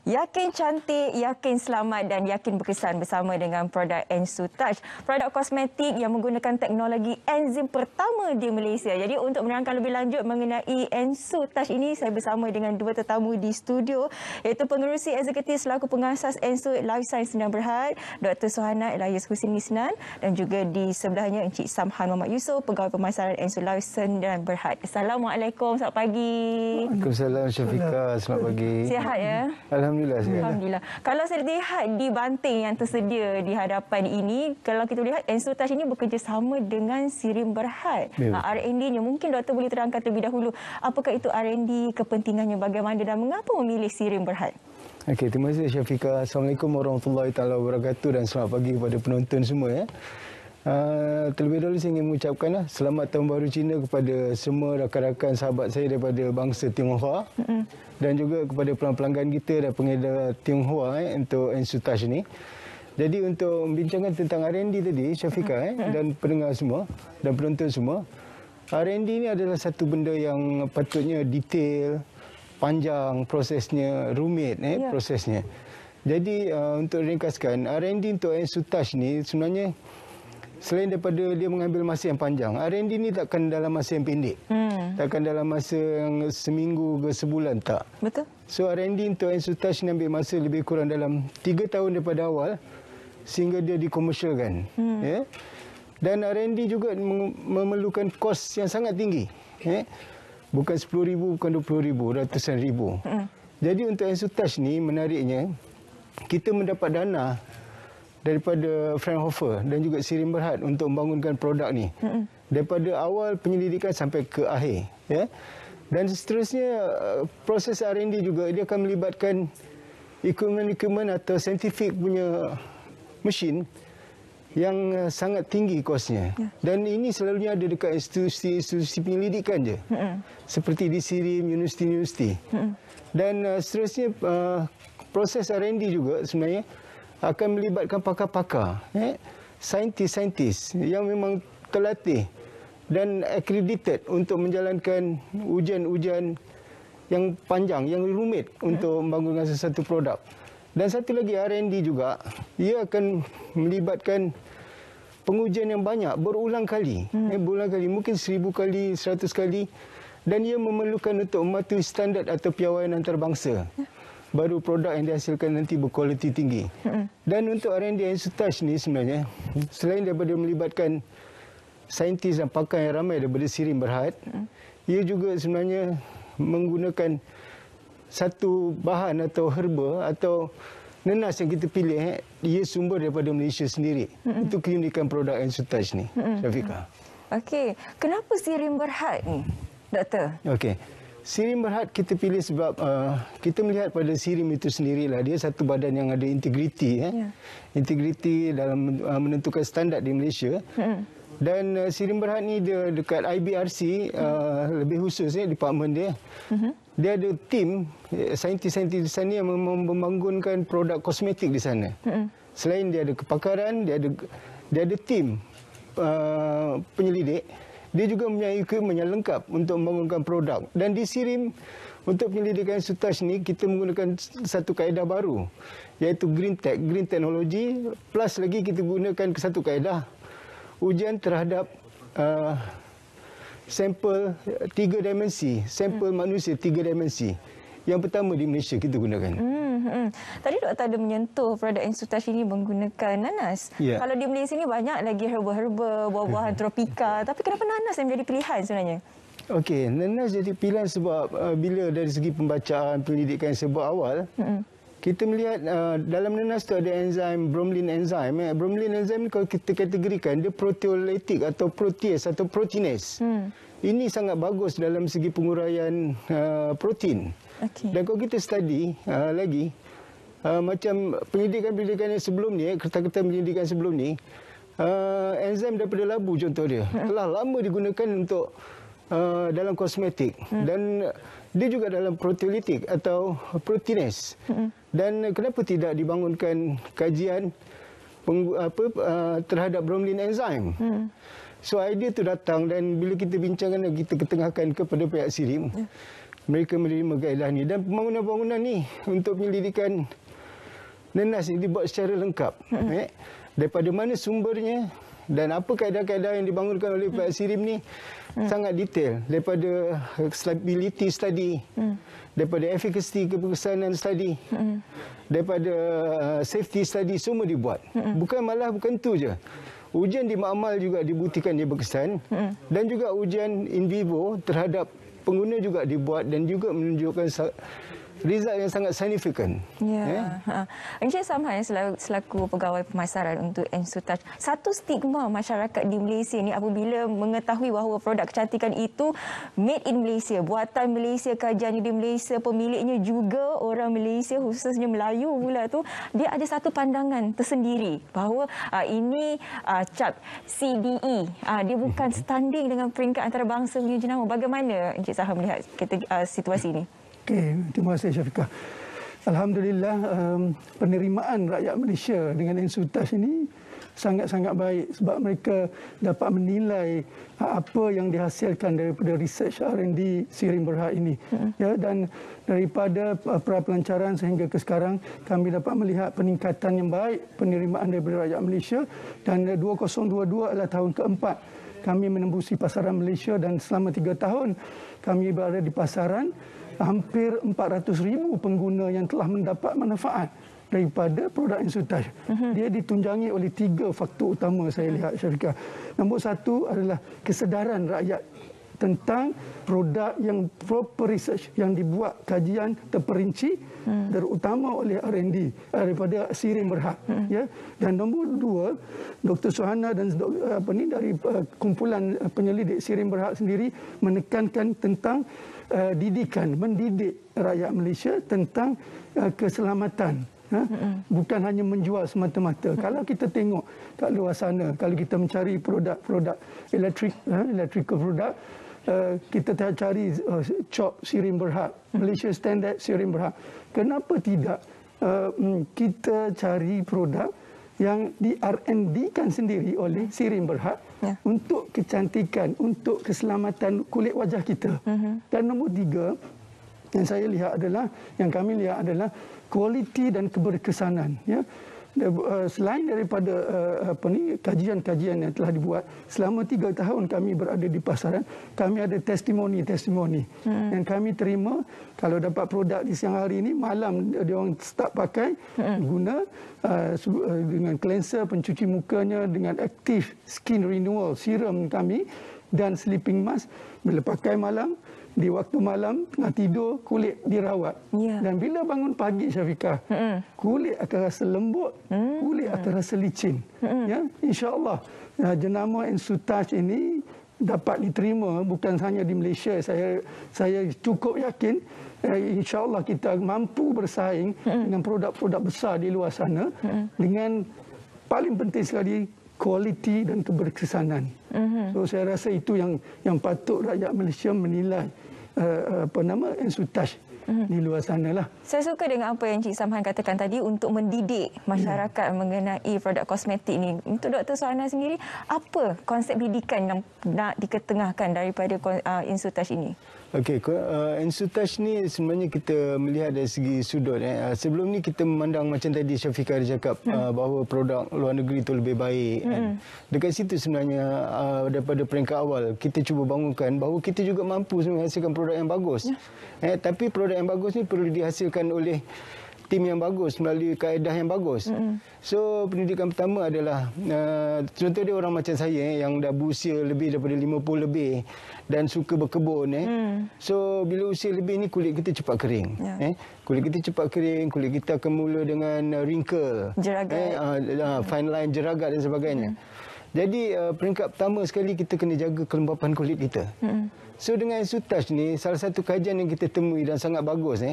Yakin cantik, yakin selamat dan yakin berkesan bersama dengan produk Ensu Touch. Produk kosmetik yang menggunakan teknologi enzim pertama di Malaysia. Jadi untuk menerangkan lebih lanjut mengenai Ensu Touch ini, saya bersama dengan dua tetamu di studio, iaitu pengerusi eksekutif selaku pengasas Ensu Life Science Sdn Bhd, Dr. Sohana Elias Husin Misnan, dan juga di sebelahnya Encik Samhan Muhammad Yusof, Pegawai Pemasaran Ensu Life Sdn Bhd. Assalamualaikum, selamat pagi. Waalaikumsalam Syafiqah, selamat pagi. Sihat ya? Alhamdulillah sihat. Alhamdulillah. Kalau saya lihat di banting yang tersedia di hadapan ini, kalau kita lihat Ensu Touch ini bekerjasama dengan Sdn Bhd. R&D-nya mungkin doktor boleh terangkan terlebih dahulu apakah itu R&D, kepentingannya bagaimana dan mengapa memilih Sdn Bhd? Okey, terima kasih Syafiqah. Assalamualaikum warahmatullahi taala wabarakatuh dan selamat pagi kepada penonton semua ya. Terlebih dahulu saya ingin mengucapkan selamat Tahun Baru Cina kepada semua rakan-rakan sahabat saya daripada bangsa Tionghoa dan juga kepada pelanggan kita dan pengedar Tionghoa untuk Ensu Touch ini. Jadi untuk membincangkan tentang R&D tadi Syafiqah dan pendengar semua dan penonton semua, R&D ini adalah satu benda yang patutnya detail, panjang prosesnya, rumit prosesnya. Jadi untuk ringkaskan, R&D untuk Ensu Touch ni sebenarnya selain daripada dia mengambil masa yang panjang, R&D ni takkan dalam masa yang pendek. Takkan dalam masa yang seminggu ke sebulan, tak. Betul. So R&D untuk Ensu Touch ni ambil masa lebih kurang dalam 3 tahun daripada awal sehingga dia dikomersialkan. Ya. Dan R&D juga memerlukan kos yang sangat tinggi. Ya. Bukan 10,000, bukan 20,000, ratusan ribu. Jadi untuk Ensu Touch ni menariknya, kita mendapat dana daripada Fraunhofer dan juga Sdn Bhd untuk membangunkan produk ni. Daripada awal penyelidikan sampai ke akhir. Ya. Dan seterusnya proses R&D juga dia akan melibatkan equipment atau scientific punya mesin yang sangat tinggi kosnya. Dan ini selalunya ada dekat institusi penyelidikan je. Seperti di SIRIM, universiti-universiti. Dan seterusnya proses R&D juga sebenarnya akan melibatkan pakar-pakar, saintis-saintis yang memang terlatih dan accredited untuk menjalankan ujian-ujian yang panjang, yang rumit untuk membangunkan sesuatu produk. Dan satu lagi R&D juga, ia akan melibatkan pengujian yang banyak, berulang kali. Berulang kali, mungkin 1000 kali, 100 kali. Dan ia memerlukan untuk mematuhi standard atau piawaian antarabangsa. Baru produk yang dihasilkan nanti berkualiti tinggi. Dan untuk R&D Ensu Touch ni sebenarnya, selain daripada melibatkan saintis dan pakar yang ramai daripada Sdn Bhd, ia juga sebenarnya menggunakan satu bahan atau herba atau nenas yang kita pilih, ia sumber daripada Malaysia sendiri. Itu keunikan produk Ensu Touch ni, Syafiqah. Okey, kenapa Sdn Bhd ni, doktor? Okey. Sdn Bhd kita pilih sebab kita melihat pada SIRIM itu sendirilah, dia satu badan yang ada integriti, integriti dalam menentukan standard di Malaysia. Dan Sdn Bhd ni dia dekat IBRC, lebih khusus department dia. Dia ada tim saintis-saintis di sana yang membangunkan produk kosmetik di sana. Selain dia ada kepakaran, dia ada tim penyelidik. Dia juga mempunyai equipment yang lengkap untuk membangunkan produk. Dan di SIRIM, untuk penyelidikan Ensu Touch ni, kita menggunakan satu kaedah baru, iaitu Green Tech, Green Technology, plus lagi kita gunakan satu kaedah, ujian terhadap sampel 3 dimensi, sampel manusia 3 dimensi. Yang pertama di Malaysia kita gunakan. Tadi doktor ada menyentuh produk Ensu Touch ini menggunakan nanas. Kalau di Malaysia ni banyak lagi herba-herba, buah-buahan tropika. Tapi kenapa nanas yang menjadi pilihan sebenarnya? Okey, nanas jadi pilihan sebab bila dari segi pembacaan penyelidikan sebab awal, kita melihat dalam nanas tu ada enzim bromelain enzim. Bromelain enzim ni kalau kita kategorikan dia proteolytic atau protease atau proteinase. Ini sangat bagus dalam segi penguraian protein. Dan kalau kita study lagi, macam penyelidikan-penyelidikan yang sebelum ni, kertas-kertas penyelidikan sebelum ni, enzim daripada labu contoh dia, telah lama digunakan untuk dalam kosmetik. Dan dia juga dalam proteolytic atau proteinase. Dan kenapa tidak dibangunkan kajian terhadap bromelain enzim? So idea tu datang dan bila kita bincangkan dan kita ketengahkan kepada pihak SIRIM, mereka menerima kaedah ni. Dan pembangunan-pembangunan ni untuk penyelidikan nenas ini dibuat secara lengkap. Daripada mana sumbernya dan apa kaedah-kaedah yang dibangunkan oleh Pak Sirim ni sangat detail. Daripada stability study, daripada efficacy keberkesanan study, daripada safety study, semua dibuat. Bukan tu je. Ujian di makmal juga dibuktikan dia berkesan, dan juga ujian in vivo terhadap pengguna juga dibuat dan juga menunjukkan result yang sangat signifikan. Ya. Encik Samhan selaku pegawai pemasaran untuk Ensutouch, satu stigma masyarakat di Malaysia ni apabila mengetahui bahawa produk kecantikan itu made in Malaysia, buatan Malaysia, kajian di Malaysia, pemiliknya juga orang Malaysia, khususnya Melayu pula tu, dia ada satu pandangan tersendiri bahawa ini cap CDE, dia bukan standing dengan peringkat antarabangsa punya jenama. Bagaimana Encik Samhan melihat situasi ini? Okey, terima kasih Syafiqah. Alhamdulillah, penerimaan rakyat Malaysia dengan Ensutouch ini sangat-sangat baik sebab mereka dapat menilai apa yang dihasilkan daripada research R&D Sirim Berhad ini. Ya, dan daripada pra-pelancaran sehingga ke sekarang kami dapat melihat peningkatan yang baik penerimaan daripada rakyat Malaysia, dan 2022 adalah tahun keempat kami menembusi pasaran Malaysia, dan selama 3 tahun kami berada di pasaran. Hampir 400,000 pengguna yang telah mendapat manfaat daripada produk Ensutouch. Dia ditunjangi oleh 3 faktor utama saya lihat, Syafiqah. Nombor 1 adalah kesedaran rakyat tentang produk yang proper research, yang dibuat kajian terperinci terutama oleh R&D daripada Sirim Berhad. Ya. Dan nombor 2, Dr. Suhana dan dari kumpulan penyelidik Sirim Berhad sendiri menekankan tentang didikan, mendidik rakyat Malaysia tentang keselamatan. Bukan hanya menjual semata-mata. Kalau kita tengok kat luar sana, kalau kita mencari produk-produk electrical product, kita cari CHOP Sirim Berhad, Malaysia Standard Sirim Berhad. Kenapa tidak kita cari produk yang di R&D-kan sendiri oleh Sirim Berhad untuk kecantikan, untuk keselamatan kulit wajah kita. Dan nombor 3 yang saya lihat adalah, yang kami lihat adalah kualiti dan keberkesanan. Ya. Selain daripada kajian-kajian yang telah dibuat selama 3 tahun kami berada di pasaran, kami ada testimoni yang kami terima. Kalau dapat produk di siang hari ini, malam dia orang start pakai, guna dengan cleanser, pencuci mukanya, dengan active skin renewal serum kami dan sleeping mask. Bila pakai malam, di waktu malam tengah tidur, kulit dirawat. Dan bila bangun pagi, Syafiqah, kulit akan rasa lembut, kulit akan rasa licin. Ya, insya-Allah jenama Ensutouch ini dapat diterima bukan hanya di Malaysia. Saya cukup yakin insya-Allah kita mampu bersaing dengan produk-produk besar di luar sana dengan paling penting sekali kualiti dan keberkesanan. So saya rasa itu yang patut rakyat Malaysia menilai Ensutouch di luar sana lah. Saya suka dengan apa yang Encik Samhan katakan tadi untuk mendidik masyarakat mengenai produk kosmetik ini. Untuk Dr. Suhana sendiri, apa konsep didikan yang nak diketengahkan daripada Ensutouch ini? Okey, Ensutouch ni sebenarnya kita melihat dari segi sudut. Sebelum ni kita memandang macam tadi Syafiqah cakap bahawa produk luar negeri itu lebih baik. Dekat situ sebenarnya daripada peringkat awal kita cuba bangunkan bahawa kita juga mampu menghasilkan produk yang bagus. Tapi produk yang bagus ni perlu dihasilkan oleh tim yang bagus melalui kaedah yang bagus. So pendidikan pertama adalah contoh dia orang macam saya yang dah berusia lebih daripada 50 lebih dan suka berkebun. So bila usia lebih ni kulit kita cepat kering. Kulit kita cepat kering, kulit kita akan mula dengan wrinkle, jeragat, fine line, jeragat dan sebagainya. Jadi peringkat pertama sekali kita kena jaga kelembapan kulit kita. So dengan Ensutouch ni, salah satu kajian yang kita temui dan sangat bagus,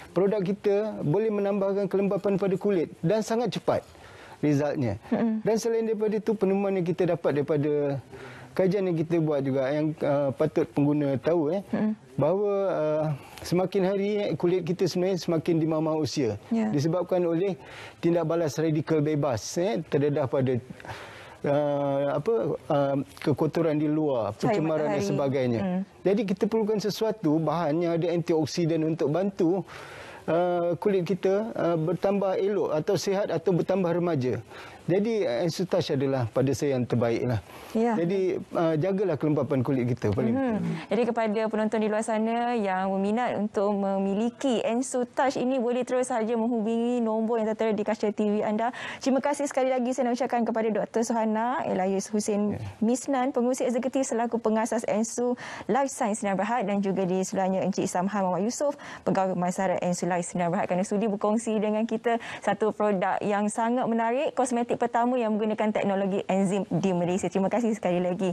produk kita boleh menambahkan kelembapan pada kulit dan sangat cepat resultnya. Dan selain daripada itu, penemuan yang kita dapat daripada kajian yang kita buat juga yang patut pengguna tahu bahawa semakin hari kulit kita sebenarnya semakin dimamah usia disebabkan oleh tindak balas radikal bebas terdedah pada kekotoran di luar, pencemaran dan sebagainya. Jadi kita perlukan sesuatu bahan yang ada antioksidan untuk bantu kulit kita bertambah elok atau sihat atau bertambah remaja. Jadi Ensutage adalah pada saya yang terbaiklah. Ya. Jadi jagalah kelembapan kulit kita paling. Jadi kepada penonton di luar sana yang berminat untuk memiliki Ensutage ini, boleh terus saja menghubungi nombor yang tertera di kaca TV anda. Terima kasih sekali lagi saya nak ucapkan kepada Dr. Suhana Elias Hussein Misnan, pengurusi eksekutif selaku pengasas Ensu Life Science Sdn Bhd, dan juga di sebelahnya Encik Samhan Muhammad Yusof, pegawai pemasaran Ensu Life Sdn Bhd, kerana sudi berkongsi dengan kita satu produk yang sangat menarik, kosmetik pertama yang menggunakan teknologi enzim di Malaysia. Terima kasih sekali lagi.